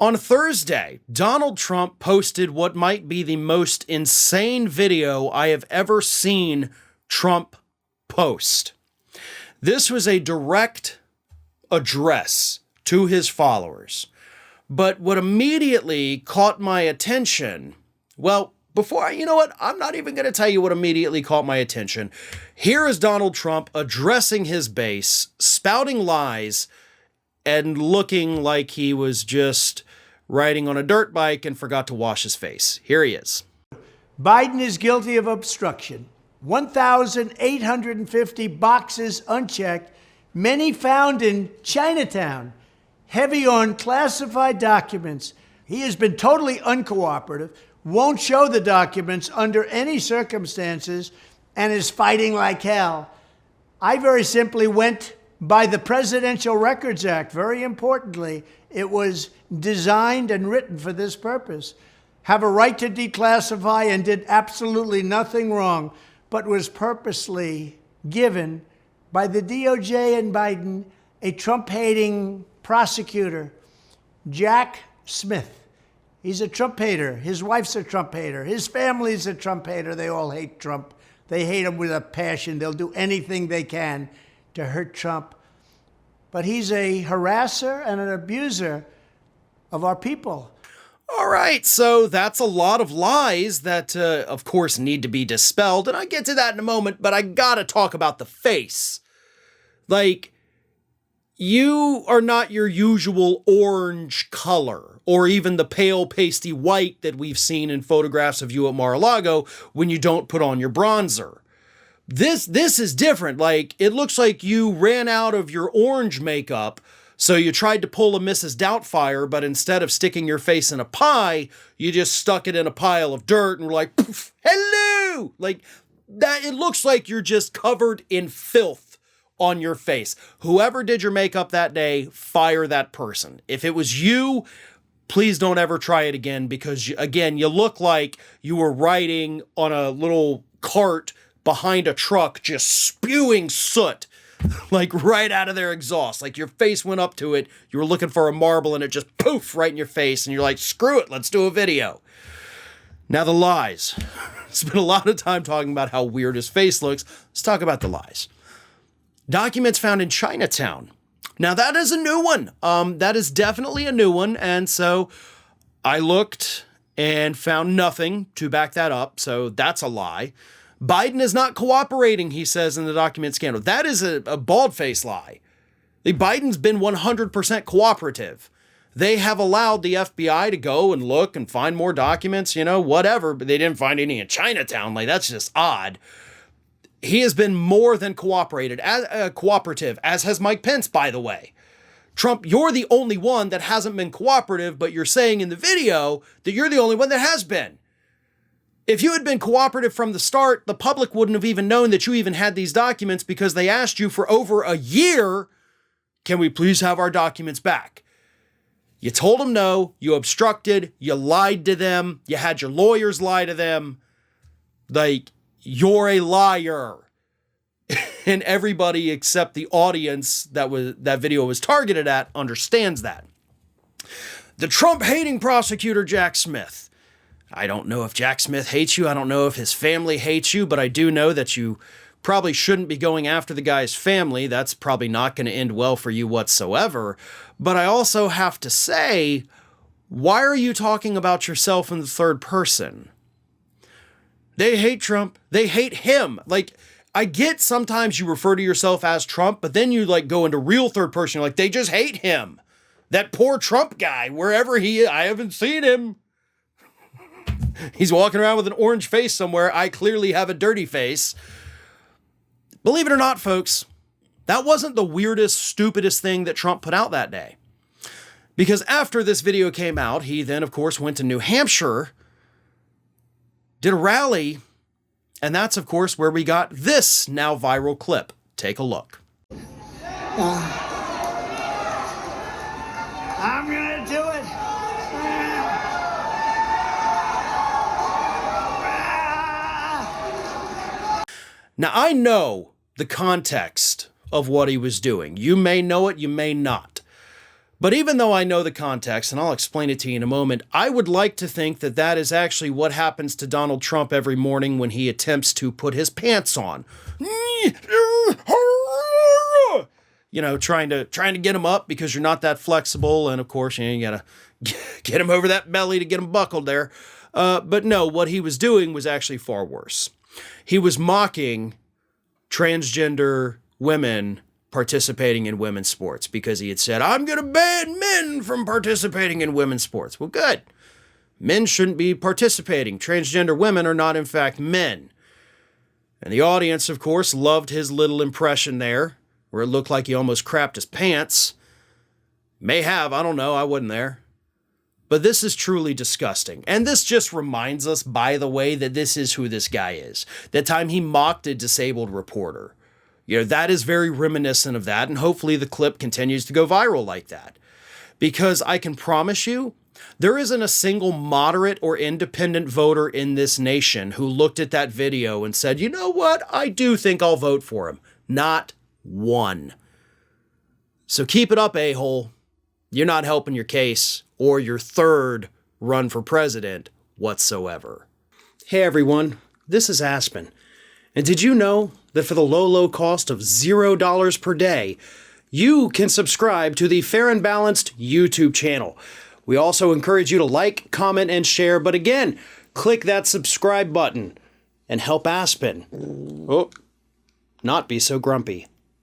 On Thursday, Donald Trump posted what might be the most insane video I have ever seen Trump post. This was a direct address to his followers. But what immediately caught my attention, well, you know what? I'm not even going to tell you what immediately caught my attention. Here is Donald Trump addressing his base, spouting lies, and looking like he was just riding on a dirt bike and forgot to wash his face. Here he is. Biden is guilty of obstruction. 1,850 boxes unchecked, many found in Chinatown, heavy on classified documents. He has been totally uncooperative, won't show the documents under any circumstances, and is fighting like hell. I very simply went by the Presidential Records Act. Very importantly, it was designed and written for this purpose. Have a right to declassify and did absolutely nothing wrong, but was purposely given by the DOJ and Biden a Trump-hating prosecutor, Jack Smith. He's a Trump hater. His wife's a Trump hater. His family's a Trump hater. They all hate Trump. They hate him with a passion. They'll do anything they can to hurt Trump. But he's a harasser and an abuser of our people. All right, so that's a lot of lies that, of course, need to be dispelled, and I get to that in a moment, but I gotta talk about the face. Like, you are not your usual orange color, or even the pale pasty white that we've seen in photographs of you at Mar-a-Lago when you don't put on your bronzer. This is different. Like, it looks like you ran out of your orange makeup, so you tried to pull a Mrs. Doubtfire, but instead of sticking your face in a pie, you just stuck it in a pile of dirt and were like, poof, hello! Like, that, it looks like you're just covered in filth on your face. Whoever did your makeup that day, fire that person. If it was you, please don't ever try it again, because, again, you look like you were riding on a little cart behind a truck, just spewing soot, like right out of their exhaust. Like your face went up to it, you were looking for a marble, and it just poof right in your face, and you're like, screw it, let's do a video. Now the lies. Spent a lot of time talking about how weird his face looks. Let's talk about the lies. Documents found in Chinatown. Now that is a new one. That is definitely a new one, and so I looked and found nothing to back that up, so that's a lie. Biden is not cooperating, he says in the document scandal. That is a bald-faced lie. Biden's been 100% cooperative. They have allowed the FBI to go and look and find more documents, whatever, but they didn't find any in Chinatown. Like, that's just odd. He has been more than cooperative, as has Mike Pence, by the way. Trump, you're the only one that hasn't been cooperative, but you're saying in the video that you're the only one that has been. If you had been cooperative from the start, the public wouldn't have even known that you even had these documents, because they asked you for over a year, can we please have our documents back? You told them no, you obstructed, you lied to them, you had your lawyers lie to them. Like, you're a liar. And everybody except the audience that video was targeted at understands that. The Trump-hating prosecutor, Jack Smith. I don't know if Jack Smith hates you. I don't know if his family hates you, but I do know that you probably shouldn't be going after the guy's family. That's probably not going to end well for you whatsoever. But I also have to say, why are you talking about yourself in the third person? They hate Trump. They hate him. Like, I get sometimes you refer to yourself as Trump, but then you go into real third person. You're like, they just hate him. That poor Trump guy, wherever he is, I haven't seen him. He's walking around with an orange face somewhere. I clearly have a dirty face. Believe it or not, folks, that wasn't the weirdest, stupidest thing that Trump put out that day. Because after this video came out, he then, of course, went to New Hampshire, did a rally, and that's, of course, where we got this now viral clip. Take a look. I'm gonna do it. Now, I know the context of what he was doing. You may know it, you may not. But even though I know the context, and I'll explain it to you in a moment, I would like to think that that is actually what happens to Donald Trump every morning when he attempts to put his pants on. You know, trying to get him up because you're not that flexible, and of course, you gotta get him over that belly to get him buckled there. But no, what he was doing was actually far worse. He was mocking transgender women participating in women's sports because he had said, I'm going to ban men from participating in women's sports. Well, good. Men shouldn't be participating. Transgender women are not, in fact, men. And the audience, of course, loved his little impression there, where it looked like he almost crapped his pants. May have, I don't know, I wasn't there. But this is truly disgusting. And this just reminds us, by the way, that this is who this guy is. That time he mocked a disabled reporter. You know, that is very reminiscent of that, and hopefully the clip continues to go viral like that. Because I can promise you, there isn't a single moderate or independent voter in this nation who looked at that video and said, you know what, I do think I'll vote for him. Not one. So keep it up, a-hole. You're not helping your case or your third run for president whatsoever. Hey everyone, this is Aspen. And did you know that for the low cost of $0 per day, you can subscribe to the Fair and Balanced YouTube channel? We also encourage you to like, comment, and share. But again, click that subscribe button and help Aspen not be so grumpy.